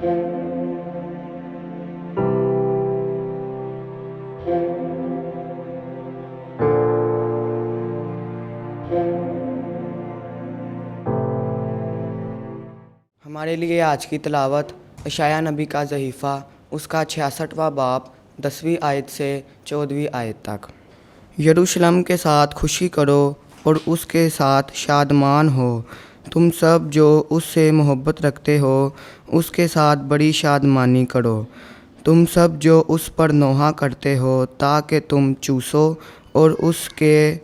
ہمارے لیے آج کی تلاوت اشعیاء نبی کا صحیفہ، اس کا 66واں باب 10ویں آیت سے 14ویں آیت تک۔ یروشلم کے ساتھ خوشی کرو اور اس کے ساتھ شادمان ہو، تم سب جو اس سے محبت رکھتے ہو اس کے ساتھ بڑی شادمانی کرو، تم سب جو اس پر نوحہ کرتے ہو تاکہ تم چوسو اور اس کے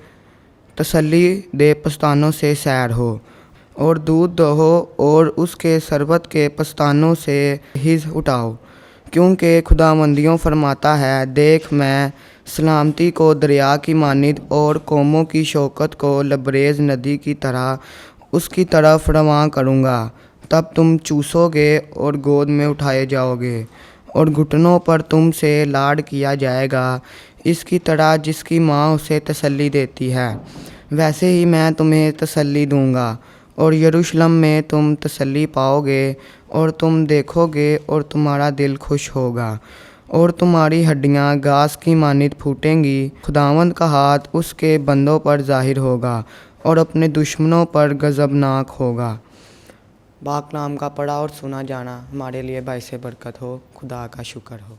تسلی دہ پستانوں سے سیر ہو، اور دودھ دوہو اور اس کے شربت کے پستانوں سے حظ اٹھاؤ، کیونکہ خداوند فرماتا ہے، دیکھ میں سلامتی کو دریا کی مانند اور قوموں کی شوکت کو لبریز ندی کی طرح اس کی طرف رواں کروں گا، تب تم چوسو گے اور گود میں اٹھائے جاؤ گے اور گھٹنوں پر تم سے لاڈ کیا جائے گا، اس کی طرح جس کی ماں اسے تسلی دیتی ہے، ویسے ہی میں تمہیں تسلی دوں گا، اور یروشلم میں تم تسلی پاؤ گے اور تم دیکھو گے اور تمہارا دل خوش ہوگا اور تمہاری ہڈیاں گھاس کی مانند پھوٹیں گی۔ خداوند کا ہاتھ اس کے بندوں پر ظاہر ہوگا اور اپنے دشمنوں پر غضبناک ہوگا۔ پاک کلام کا پڑھا اور سنا جانا ہمارے لیے باعث برکت ہو۔ خدا کا شکر ہو۔